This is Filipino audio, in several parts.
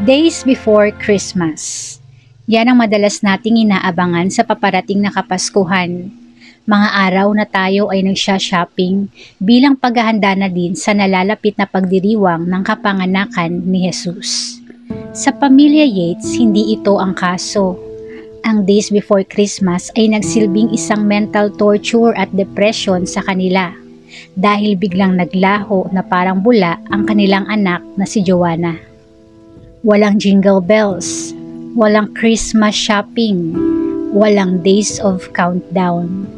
Days before Christmas. Yan ang madalas nating inaabangan sa paparating na Kapaskuhan. Mga araw na tayo ay nagsha-shopping bilang paghahanda na din sa nalalapit na pagdiriwang ng kapanganakan ni Jesus. Sa pamilya Yates, hindi ito ang kaso. Ang days before Christmas ay nagsilbing isang mental torture at depression sa kanila dahil biglang naglaho na parang bula ang kanilang anak na si Joanna. Walang jingle bells, walang Christmas shopping, walang days of countdown.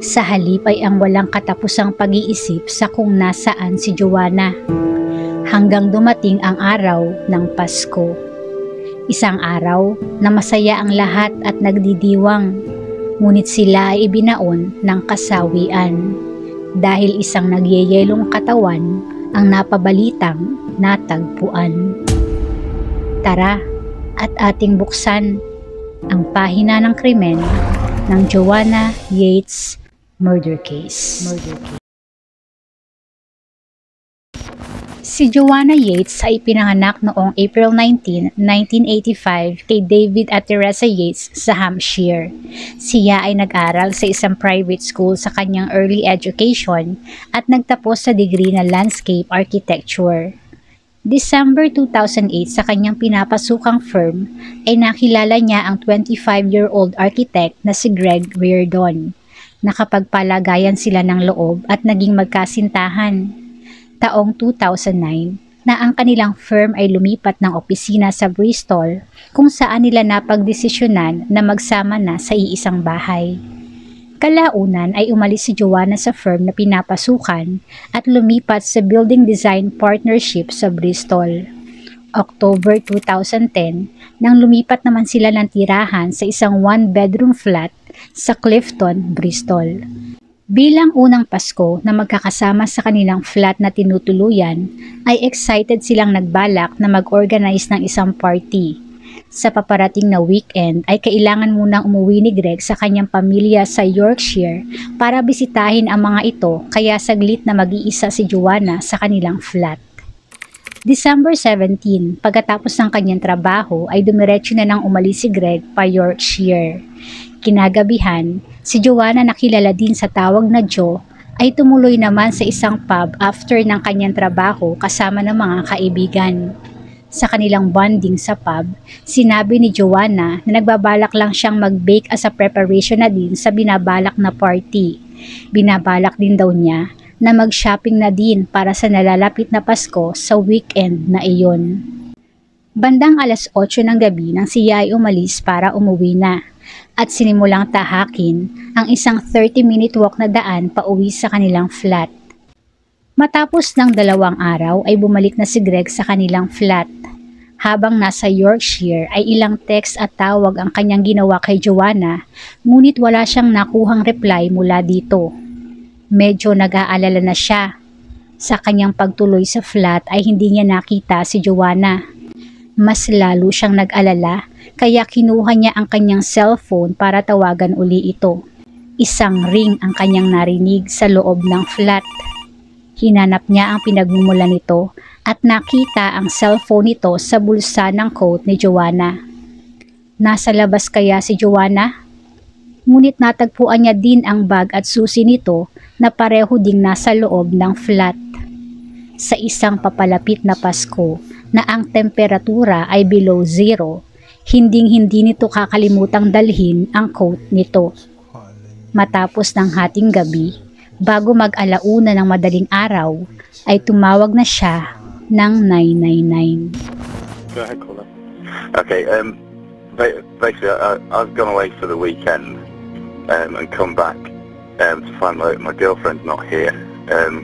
Sa halip ay ang walang katapusang pag-iisip sa kung nasaan si Joanna. Hanggang dumating ang araw ng Pasko. Isang araw na masaya ang lahat at nagdidiwang, ngunit sila ay ibinaon ng kasawian dahil isang nagyeyelong katawan ang napabalitang natagpuan. Tara at ating buksan ang pahina ng krimen ng Joanna Yates Murder Case. Si Joanna Yates ay pinanganak noong April 19, 1985 kay David at Teresa Yates sa Hampshire. Siya ay nag-aral sa isang private school sa kanyang early education at nagtapos sa degree na landscape architecture. December 2008 sa kanyang pinapasukang firm ay nakilala niya ang 25-year-old architect na si Greg Reardon. Nakapagpalagayan sila ng loob at naging magkasintahan. Taong 2009 na ang kanilang firm ay lumipat ng opisina sa Bristol kung saan nila napagdesisyonan na magsama na sa iisang bahay. Kalaunan ay umalis si Joanna sa firm na pinapasukan at lumipat sa Building Design Partnership sa Bristol. October 2010 nang lumipat naman sila ng tirahan sa isang one-bedroom flat sa Clifton, Bristol. Bilang unang Pasko na magkakasama sa kanilang flat na tinutuluyan, ay excited silang nagbalak na mag-organize ng isang party. Sa paparating na weekend ay kailangan munang umuwi ni Greg sa kanyang pamilya sa Yorkshire para bisitahin ang mga ito kaya saglit na mag-iisa si Joanna sa kanilang flat. December 17, pagkatapos ng kanyang trabaho ay dumiretso na nang umalis si Greg pa Yorkshire. Kinagabihan, si Joanna na kilala din sa tawag na Joe ay tumuloy naman sa isang pub after ng kanyang trabaho kasama ng mga kaibigan. Sa kanilang bonding sa pub, sinabi ni Joanna na nagbabalak lang siyang mag-bake as a preparation na din sa binabalak na party. Binabalak din daw niya na mag-shopping na din para sa nalalapit na Pasko sa weekend na iyon. Bandang alas 8 ng gabi nang siya ay umalis para umuwi na at sinimulang tahakin ang isang 30-minute walk na daan pauwi sa kanilang flat. Matapos ng 2 araw ay bumalik na si Greg sa kanilang flat. Habang nasa Yorkshire ay ilang text at tawag ang kanyang ginawa kay Joanna, ngunit wala siyang nakuhang reply mula dito. Medyo nag-aalala na siya. Sa kanyang pagtuloy sa flat ay hindi niya nakita si Joanna. Mas lalo siyang nag-alala kaya kinuha niya ang kanyang cellphone para tawagan uli ito. Isang ring ang kanyang narinig sa loob ng flat. Hinanap niya ang pinagmumulan nito at nakita ang cellphone nito sa bulsa ng coat ni Joanna. Nasa labas kaya si Joanna? Ngunit natagpuan niya din ang bag at susi nito na pareho ding nasa loob ng flat. Sa isang papalapit na Pasko na ang temperatura ay below zero, hinding-hindi nito kakalimutang dalhin ang coat nito. Matapos ng hating gabi, bago mag-alauna ng madaling araw, ay tumawag na siya ng 999. Go ahead, caller. Okay, basically I've gone away for the weekend and come back to find my girlfriend's not here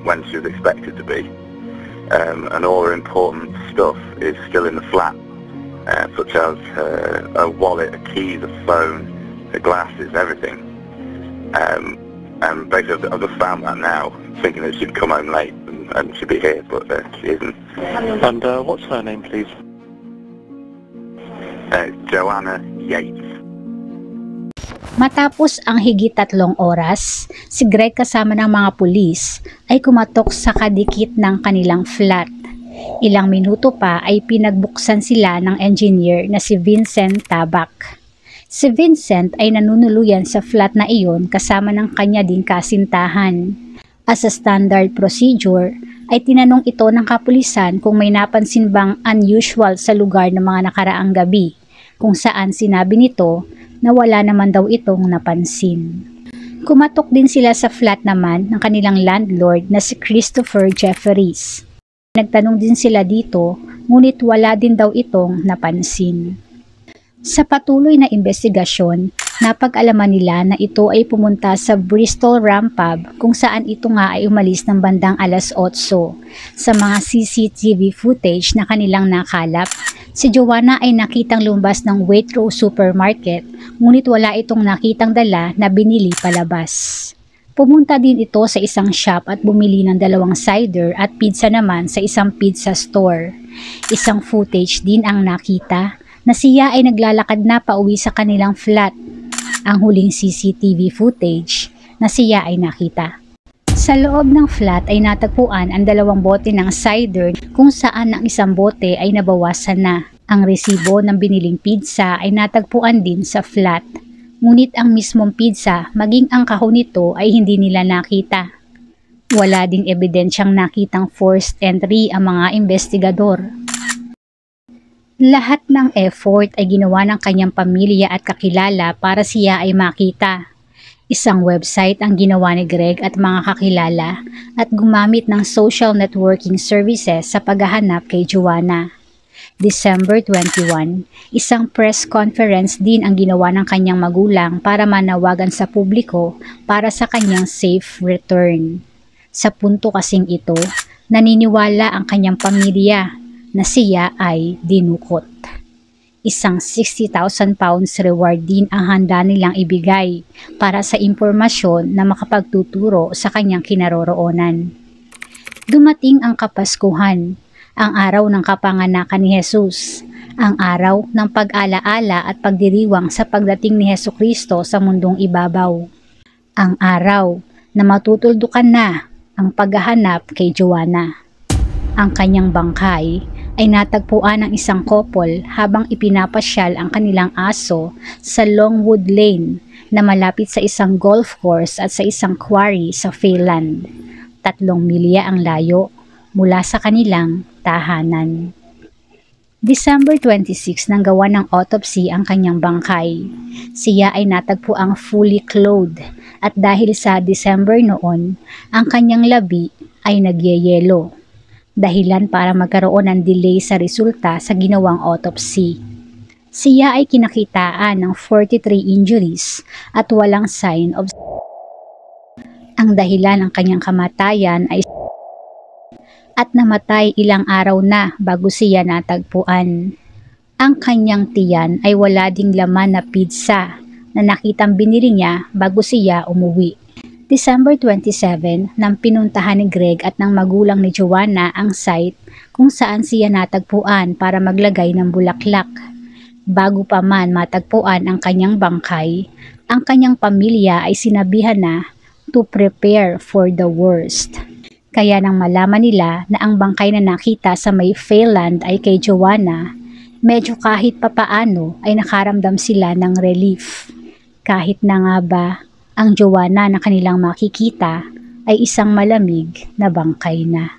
when she was expected to be, and all her important stuff is still in the flat, such as a wallet, a keys, a phone, her glasses, everything. And basically I've just found that now, thinking that she'd come home late and she'd be here, but she isn't. And what's her name, please? Joanna Yates. Matapos ang higit 3 oras, si Greg kasama ng mga pulis ay kumatok sa kadikit ng kanilang flat. Ilang minuto pa ay pinagbuksan sila ng engineer na si Vincent Tabak. Si Vincent ay nanunuluyan sa flat na iyon kasama ng kanya ding kasintahan. As a standard procedure, ay tinanong ito ng kapulisan kung may napansin bang unusual sa lugar ng mga nakaraang gabi, kung saan sinabi nito na wala naman daw itong napansin. Kumatok din sila sa flat naman ng kanilang landlord na si Christopher Jefferies. Nagtanong din sila dito, ngunit wala din daw itong napansin. Sa patuloy na investigasyon, napag-alaman nila na ito ay pumunta sa Bristol Ram Pub kung saan ito nga ay umalis ng bandang alas 8. Sa mga CCTV footage na kanilang nakalap, si Joanna ay nakitang lumabas ng Waitrose Supermarket, ngunit wala itong nakitang dala na binili palabas. Pumunta din ito sa isang shop at bumili ng 2 cider at pizza naman sa isang pizza store. Isang footage din ang nakita na siya ay naglalakad na pauwi sa kanilang flat. Ang huling CCTV footage na siya ay nakita. Sa loob ng flat ay natagpuan ang 2 bote ng cider kung saan ang isang bote ay nabawasan na. Ang resibo ng biniling pizza ay natagpuan din sa flat. Ngunit ang mismong pizza, maging ang kahon nito ay hindi nila nakita. Wala ding ebidensyang nakitang forced entry ang mga investigador. Lahat ng effort ay ginawa ng kanyang pamilya at kakilala para siya ay makita. Isang website ang ginawa ni Greg at mga kakilala at gumamit ng social networking services sa paghahanap kay Joanna. December 21, isang press conference din ang ginawa ng kanyang magulang para manawagan sa publiko para sa kanyang safe return. Sa punto kasing ito, naniniwala ang kanyang pamilya na siya ay dinukot. Isang 60,000 pounds reward din ang handa nilang ibigay para sa impormasyon na makapagtuturo sa kanyang kinaroroonan. Dumating ang Kapaskuhan, ang araw ng kapanganakan ni Jesus, ang araw ng pag-alaala at pagdiriwang sa pagdating ni Hesukristo sa mundong ibabaw. Ang araw na matutuldukan na ang paghahanap kay Joanna. Ang kanyang bangkay ay natagpuan ng isang couple habang ipinapasyal ang kanilang aso sa Longwood Lane na malapit sa isang golf course at sa isang quarry sa Phelan. 3 milya ang layo mula sa kanilang tahanan. December 26 nang gawa ng autopsy ang kanyang bangkay. Siya ay natagpuang fully clothed at dahil sa December noon, ang kanyang labi ay nagyeyelo. Dahilan para magkaroon ng delay sa resulta sa ginawang autopsy. Siya ay kinakitaan ng 43 injuries at walang sign of. Ang dahilan ng kanyang kamatayan ay at namatay ilang araw na bago siya natagpuan. Ang kanyang tiyan ay wala ding laman na pizza na nakitang binili niya bago siya umuwi. December 27 nang pinuntahan ni Greg at ng magulang ni Joanna ang site kung saan siya natagpuan para maglagay ng bulaklak. Bago pa man matagpuan ang kanyang bangkay, ang kanyang pamilya ay sinabihan na to prepare for the worst. Kaya nang malaman nila na ang bangkay na nakita sa may Phelan ay kay Joanna, medyo kahit papaano ay nakaramdam sila ng relief. Kahit na nga ba, ang Joanna na kanilang makikita ay isang malamig na bangkay na.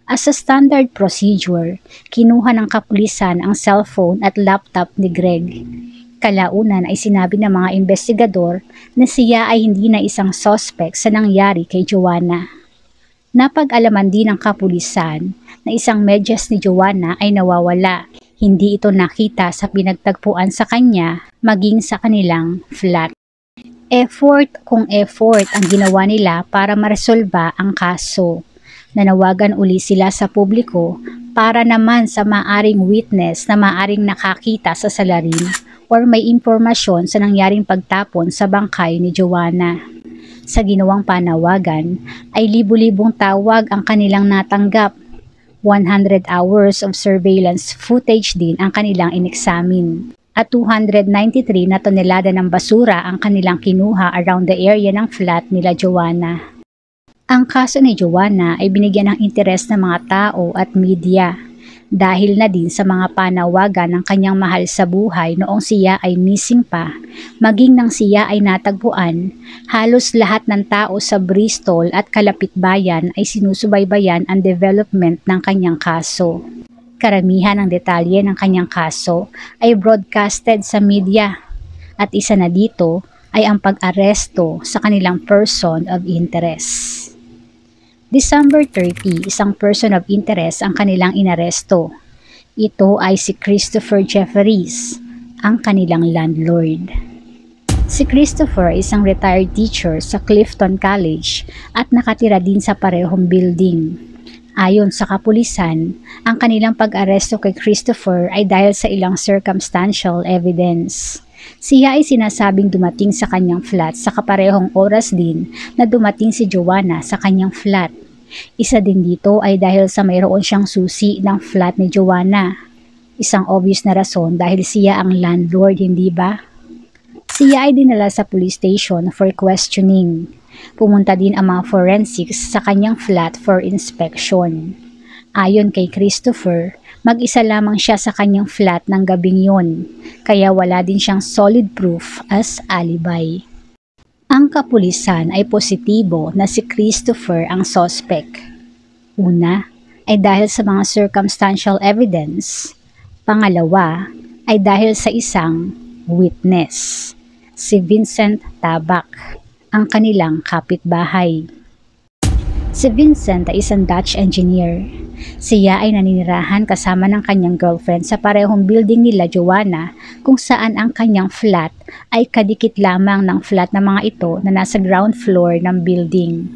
As a standard procedure, kinuha ng kapulisan ang cellphone at laptop ni Greg. Kalaunan ay sinabi ng mga investigador na siya ay hindi na isang suspect sa nangyari kay Joanna. Napag-alaman din ng kapulisan na isang medyas ni Joanna ay nawawala. Hindi ito nakita sa pinagtagpuan sa kanya maging sa kanilang flat. Effort kung effort ang ginawa nila para maresolba ang kaso. Nanawagan uli sila sa publiko para naman sa maaring witness na maaring nakakita sa salarin or may impormasyon sa nangyaring pagtapon sa bangkay ni Joanna. Sa ginawang panawagan ay libu-libong tawag ang kanilang natanggap. 100 hours of surveillance footage din ang kanilang ineksamin. at 293 na tonelada ng basura ang kanilang kinuha around the area ng flat nila Joanna. Ang kaso ni Joanna ay binigyan ng interes ng mga tao at media dahil na din sa mga panawagan ng kanyang mahal sa buhay noong siya ay missing pa, maging nang siya ay natagpuan. Halos lahat ng tao sa Bristol at kalapitbayan ay sinusubaybayan ang development ng kanyang kaso. Karamihan ng detalye ng kanyang kaso ay broadcasted sa media at isa na dito ay ang pag-aresto sa kanilang person of interest. December 30, isang person of interest ang kanilang inaresto. Ito ay si Christopher Jefferies, ang kanilang landlord. Si Christopher ay isang retired teacher sa Clifton College at nakatira din sa parehong building. Ayon sa kapulisan, ang kanilang pag-aresto kay Christopher ay dahil sa ilang circumstantial evidence. Siya ay sinasabing dumating sa kanyang flat sa kaparehong oras din na dumating si Joanna sa kanyang flat. Isa din dito ay dahil sa mayroon siyang susi ng flat ni Joanna. Isang obvious na rason dahil siya ang landlord, hindi ba? Siya ay dinala sa police station for questioning. Pumunta din ang mga forensics sa kanyang flat for inspection. Ayon kay Christopher, mag-isa lamang siya sa kanyang flat ng gabing yon, kaya wala din siyang solid proof as alibi. Ang kapulisan ay positibo na si Christopher ang suspect. Una ay dahil sa mga circumstantial evidence. Pangalawa ay dahil sa isang witness, si Vincent Tabak, ang kanilang kapitbahay. Si Vincent ay isang Dutch engineer. Siya ay naninirahan kasama ng kanyang girlfriend sa parehong building nila Joanna, kung saan ang kanyang flat ay kadikit lamang ng flat ng mga ito na nasa ground floor ng building.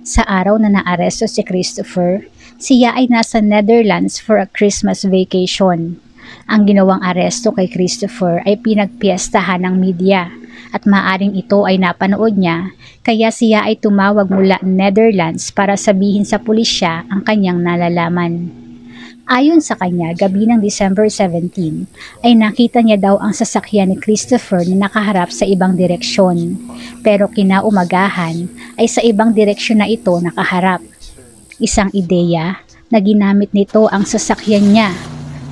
Sa araw na naaresto si Christopher, siya ay nasa Netherlands for a Christmas vacation. Ang ginawang aresto kay Christopher ay pinagpiestahan ng media at maaring ito ay napanood niya, kaya siya ay tumawag mula Netherlands para sabihin sa pulisya ang kanyang nalalaman. Ayon sa kanya, gabi ng December 17 ay nakita niya daw ang sasakyan ni Christopher na nakaharap sa ibang direksyon, pero kinaumagahan ay sa ibang direksyon na ito nakaharap. Isang ideya na ginamit nito ang sasakyan niya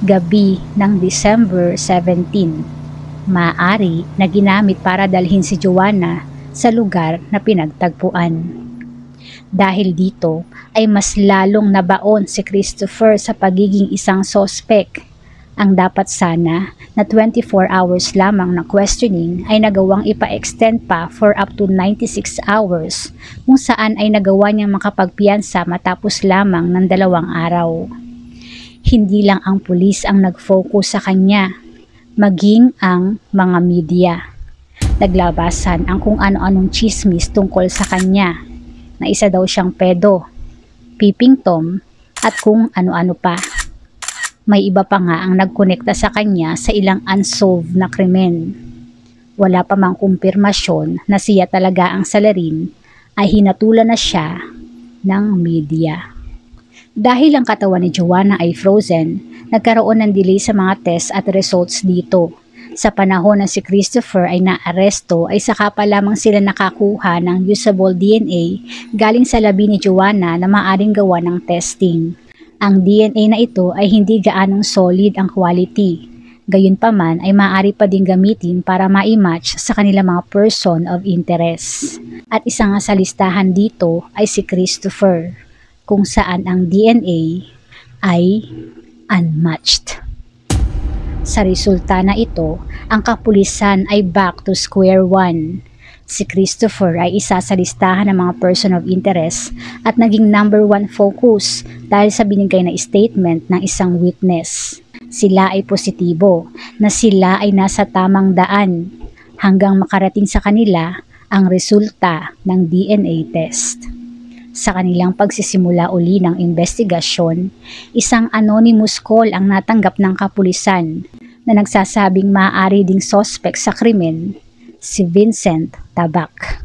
gabi ng December 17. Maaari na ginamit para dalhin si Joanna sa lugar na pinagtagpuan. Dahil dito ay mas lalong nabaon si Christopher sa pagiging isang suspect. Ang dapat sana na 24 hours lamang na questioning ay nagawang ipa-extend pa for up to 96 hours, kung saan ay nagawa niyang makapagpiyansa matapos lamang ng 2 araw. Hindi lang ang pulis ang nag-focus sa kanya, maging ang mga media. Naglabasan ang kung ano-anong chismis tungkol sa kanya, na isa daw siyang pedo, peeping tom, at kung ano-ano pa. May iba pa nga ang nagkonekta sa kanya sa ilang unsolved na krimen. Wala pa mang kumpirmasyon na siya talaga ang salarin, ay hinatulan na siya ng media. Dahil ang katawan ni Joanna ay frozen, nagkaroon ng delay sa mga test at results dito. Sa panahon na si Christopher ay naaresto ay saka pa lamang sila nakakuha ng usable DNA galing sa labi ni Joanna na maaring gawa ng testing. Ang DNA na ito ay hindi gaanong solid ang quality. Gayunpaman ay maaari pa din gamitin para ma-match sa kanilang mga person of interest. At isa nga sa listahan dito ay si Christopher, kung saan ang DNA ay unmatched. Sa resulta na ito, ang kapulisan ay back to square one. Si Christopher ay isa sa listahan ng mga person of interest at naging number 1 focus dahil sa binigay na statement ng isang witness. Sila ay positibo na sila ay nasa tamang daan hanggang makarating sa kanila ang resulta ng DNA test. Sa kanilang pagsisimula uli ng investigasyon, isang anonymous call ang natanggap ng kapulisan na nagsasabing maaari ding suspect sa krimen, si Vincent Tabak.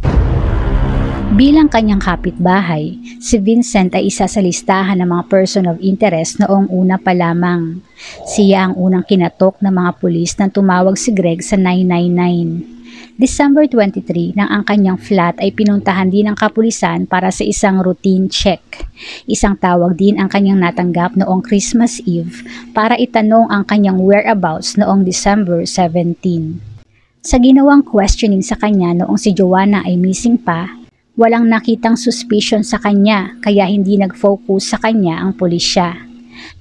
Bilang kanyang kapitbahay, si Vincent ay isa sa listahan ng mga person of interest noong una pa lamang. Siya ang unang kinatok ng mga pulis nang tumawag si Greg sa 999. December 23 nang ang kanyang flat ay pinuntahan din ng kapulisan para sa isang routine check. Isang tawag din ang kanyang natanggap noong Christmas Eve para itanong ang kanyang whereabouts noong December 17. Sa ginawang questioning sa kanya noong si Joanna ay missing pa, walang nakitang suspicion sa kanya kaya hindi nag-focus sa kanya ang pulisya.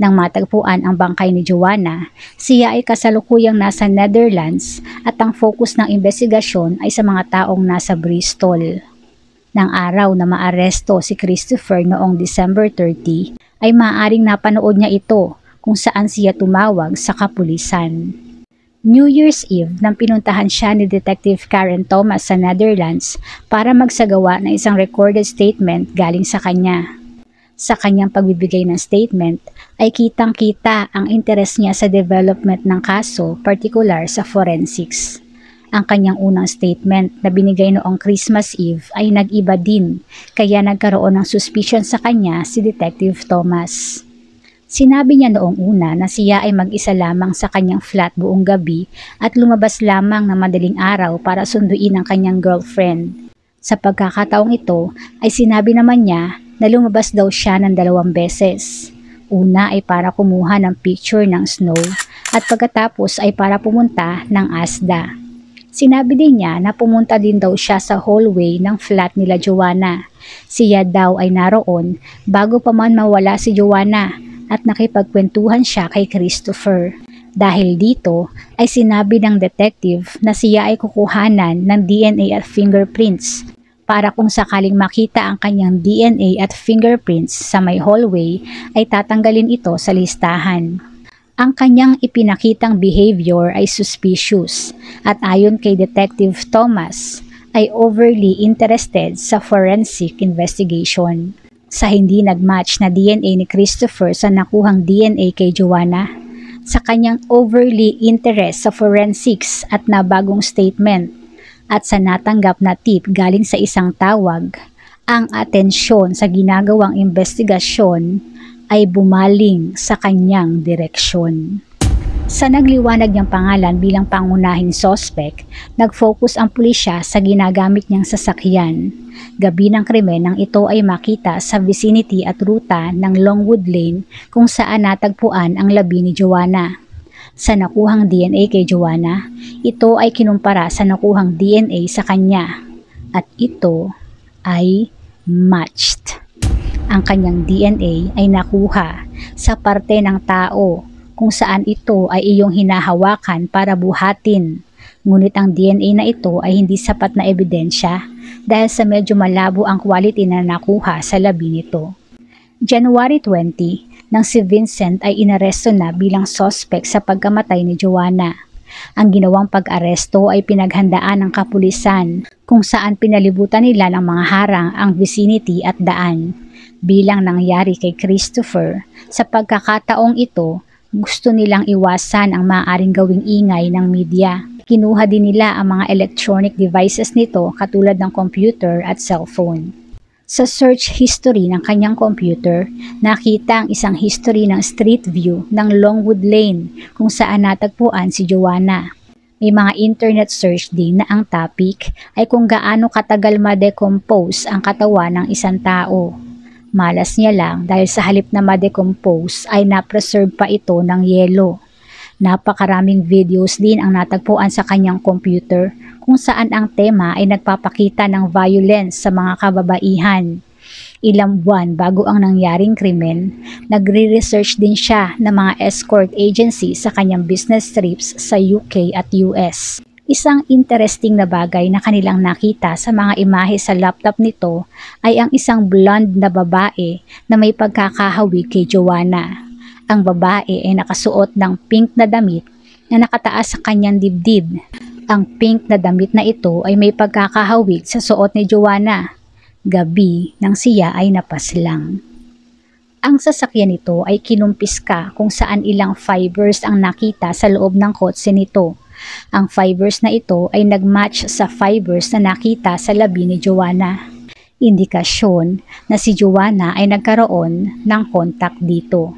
Nang matagpuan ang bangkay ni Joanna, siya ay kasalukuyang nasa Netherlands at ang focus ng investigasyon ay sa mga taong nasa Bristol. Nang araw na maaresto si Christopher noong December 30, ay maaaring napanood niya ito kung saan siya tumawag sa kapulisan. New Year's Eve nang pinuntahan siya ni Detective Karen Thomas sa Netherlands para magsagawa ng isang recorded statement galing sa kanya. Sa kanyang pagbibigay ng statement ay kitang-kita ang interes niya sa development ng kaso, particular sa forensics. Ang kanyang unang statement na binigay noong Christmas Eve ay nag-iba din kaya nagkaroon ng suspicion sa kanya si Detective Thomas. Sinabi niya noong una na siya ay mag-isa lamang sa kanyang flat buong gabi at lumabas lamang ng madaling araw para sunduin ang kanyang girlfriend. Sa pagkakataong ito ay sinabi naman niya na lumabas daw siya ng 2 beses. Una ay para kumuha ng picture ng snow at pagkatapos ay para pumunta ng Asda. Sinabi din niya na pumunta din daw siya sa hallway ng flat nila Joanna. Siya daw ay naroon bago pa man mawala si Joanna at nakipagkwentuhan siya kay Christopher. Dahil dito ay sinabi ng detective na siya ay kukuhanan ng DNA at fingerprints para kung sakaling makita ang kanyang DNA at fingerprints sa may hallway ay tatanggalin ito sa listahan. Ang kanyang ipinakitang behavior ay suspicious at ayon kay Detective Thomas ay overly interested sa forensic investigation. Sa hindi nagmatch na DNA ni Christopher sa nakuhang DNA kay Joanna, sa kanyang overly interest sa forensics at nabagong statement, at sa natanggap na tip galing sa isang tawag, ang atensyon sa ginagawang investigasyon ay bumaling sa kanyang direksyon. Sa nagliwanag niyang pangalan bilang pangunahing suspect, nag-focus ang pulisya sa ginagamit niyang sasakyan. Gabi ng krimen nang ito ay makita sa vicinity at ruta ng Longwood Lane kung saan natagpuan ang labi ni Joanna. Sa nakuhang DNA kay Joanna, ito ay kinumpara sa nakuhang DNA sa kanya at ito ay matched. Ang kanyang DNA ay nakuha sa parte ng tao kung saan ito ay iyong hinahawakan para buhatin. Ngunit ang DNA na ito ay hindi sapat na ebidensya dahil sa medyo malabo ang quality na nakuha sa labi nito. January 20, nang si Vincent ay inaresto na bilang suspect sa pagkamatay ni Joanna. Ang ginawang pag-aresto ay pinaghandaan ng kapulisan kung saan pinalibutan nila ng mga harang ang vicinity at daan. Bilang nangyari kay Christopher, sa pagkakataong ito, gusto nilang iwasan ang maaaring gawing ingay ng media. Kinuha din nila ang mga electronic devices nito katulad ng computer at cellphone. Sa search history ng kanyang computer, nakita ang isang history ng street view ng Longwood Lane kung saan natagpuan si Joanna. May mga internet search din na ang topic ay kung gaano katagal ma-decompose ang katawan ng isang tao. Malas niya lang dahil sa halip na ma-decompose ay na-preserve pa ito ng yelo. Napakaraming videos din ang natagpuan sa kanyang computer kung saan ang tema ay nagpapakita ng violence sa mga kababaihan. Ilang buwan bago ang nangyaring krimen, nagre-research din siya ng mga escort agency sa kanyang business trips sa UK at US. Isang interesting na bagay na kanilang nakita sa mga imahe sa laptop nito ay ang isang blonde na babae na may pagkakahawig kay Joanna. Ang babae ay nakasuot ng pink na damit na nakataas sa kanyang dibdib. Ang pink na damit na ito ay may pagkakahawig sa suot ni Joanna. Gabi nang siya ay napaslang. Ang sasakyan nito ay kinumpiska kung saan ilang fibers ang nakita sa loob ng kotse nito. Ang fibers na ito ay nagmatch sa fibers na nakita sa labi ni Joanna. indikasyon na si Joanna ay nagkaroon ng kontak dito.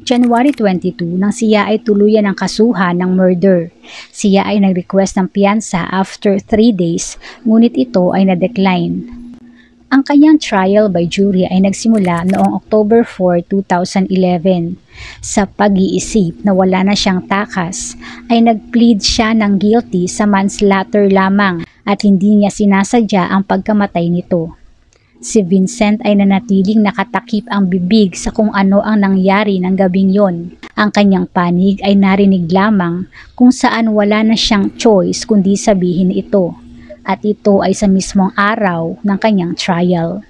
January 22 nang siya ay tuluyan ng kasuhan ng murder. Siya ay nag-request ng piyansa after 3 days, ngunit ito ay na-decline. Ang kanyang trial by jury ay nagsimula noong October 4, 2011. Sa pag-iisip na wala na siyang takas, ay nag-plead siya ng guilty sa manslaughter lamang at hindi niya sinasadya ang pagkamatay nito. Si Vincent ay nanatiling nakatakip ang bibig sa kung ano ang nangyari ng gabing yon. Ang kanyang panig ay narinig lamang kung saan wala na siyang choice kundi sabihin ito. At ito ay sa mismong araw ng kanyang trial.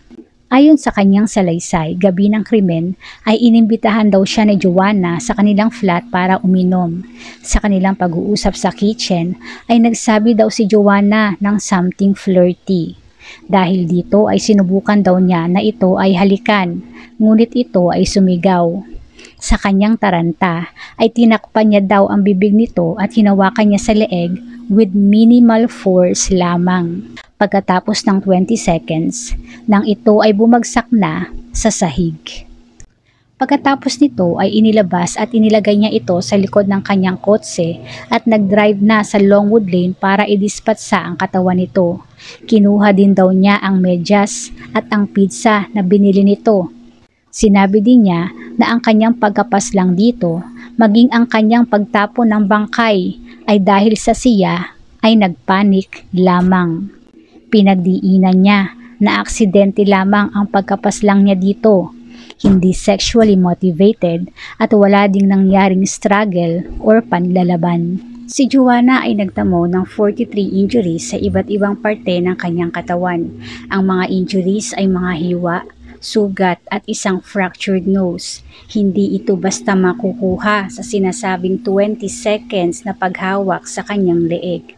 Ayon sa kanyang salaysay, gabi ng krimen ay inimbitahan daw siya ni Joanna sa kanilang flat para uminom. Sa kanilang pag-uusap sa kitchen ay nagsabi daw si Joanna ng something flirty. Dahil dito ay sinubukan daw niya na ito ay halikan, ngunit ito ay sumigaw. Sa kanyang taranta ay tinakpan niya daw ang bibig nito at hinawakan niya sa leeg with minimal force lamang. Pagkatapos ng 20 seconds, nang ito ay bumagsak na sa sahig. Pagkatapos nito ay inilabas at inilagay niya ito sa likod ng kanyang kotse at nag-drive na sa Longwood Lane para idispatsa ang katawan nito. Kinuha din daw niya ang medyas at ang pizza na binili nito. Sinabi din niya na ang kanyang pagkapas lang dito, maging ang kanyang pagtapon ng bangkay ay dahil sa siya ay nagpanik lamang. Pinagdiinan niya na aksidente lamang ang pagkapas lang niya dito. Hindi sexually motivated at wala ding nangyaring struggle or panlalaban. Si Joanna ay nagtamo ng 43 injuries sa iba't ibang parte ng kanyang katawan. Ang mga injuries ay mga hiwa, sugat at isang fractured nose. Hindi ito basta makukuha sa sinasabing 20 seconds na paghawak sa kanyang leeg.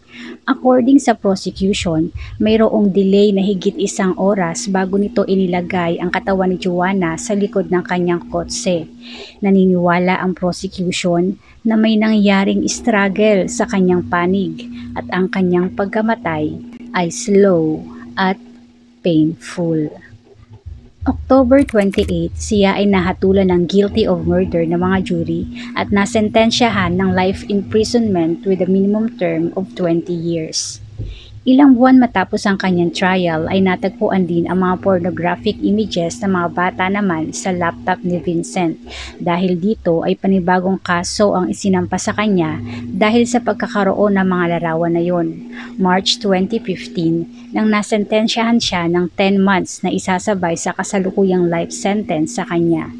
According sa prosecution, mayroong delay na higit 1 oras bago nito inilagay ang katawan ni Joanna sa likod ng kanyang kotse. Naniniwala ang prosecution na may nangyaring struggle sa kanyang panig at ang kanyang pagkamatay ay slow at painful. October 28, siya ay nahatulan ng guilty of murder ng mga jury at nasentensyahan ng life imprisonment with a minimum term of 20 years. Ilang buwan matapos ang kanyang trial ay natagpuan din ang mga pornographic images ng mga bata naman sa laptop ni Vincent. Dahil dito ay panibagong kaso ang isinampa sa kanya dahil sa pagkakaroon ng mga larawan na yon. March 2015 nang nasentensyahan siya ng 10 months na isasabay sa kasalukuyang life sentence sa kanya.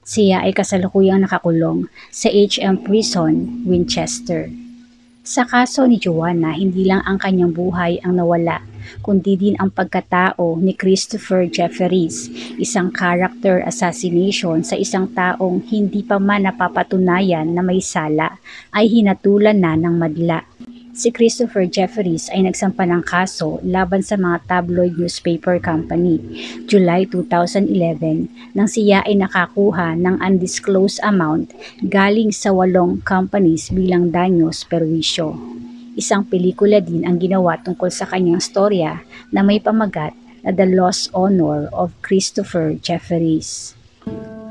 Siya ay kasalukuyang nakakulong sa HM Prison, Winchester. Sa kaso ni Joanna, hindi lang ang kanyang buhay ang nawala, kundi din ang pagkatao ni Christopher Jefferies, isang character assassination sa isang taong hindi pa man napapatunayan na may sala ay hinatulan na ng madla. Si Christopher Jefferies ay nagsampa ng kaso laban sa mga tabloid newspaper company, July 2011, nang siya ay nakakuha ng undisclosed amount galing sa 8 companies bilang danyos perwisyo. Isang pelikula din ang ginawa tungkol sa kanyang storya na may pamagat na The Lost Honor of Christopher Jefferies.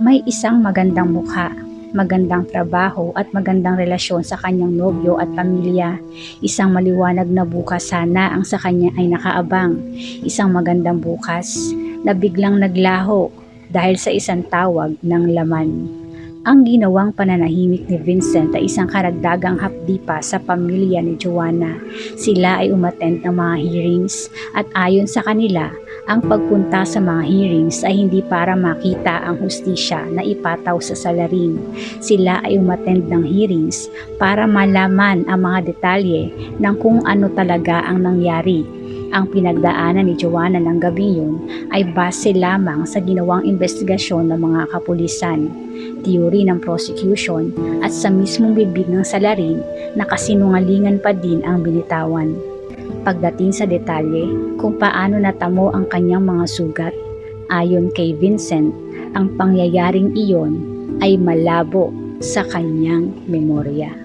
May isang magandang mukha, magandang trabaho at magandang relasyon sa kanyang nobyo at pamilya. Isang maliwanag na bukas sana ang sa kanya ay nakaabang. Isang magandang bukas na biglang naglaho dahil sa isang tawag ng laman. Ang ginawang pananahimik ni Vincent ay isang karagdagang hapdi pa sa pamilya ni Joanna. Sila ay umattend ng mga hearings at ayon sa kanila, ang pagpunta sa mga hearings ay hindi para makita ang hustisya na ipataw sa salarin. Sila ay umattend ng hearings para malaman ang mga detalye ng kung ano talaga ang nangyari. Ang pinagdaanan ni Joanna ng gabi yun ay base lamang sa ginawang investigasyon ng mga kapulisan, teori ng prosecution at sa mismong bibig ng salarin na kasinungalingan pa din ang binitawan. Pagdating sa detalye kung paano natamo ang kanyang mga sugat, ayon kay Vincent, ang pangyayaring iyon ay malabo sa kanyang memorya.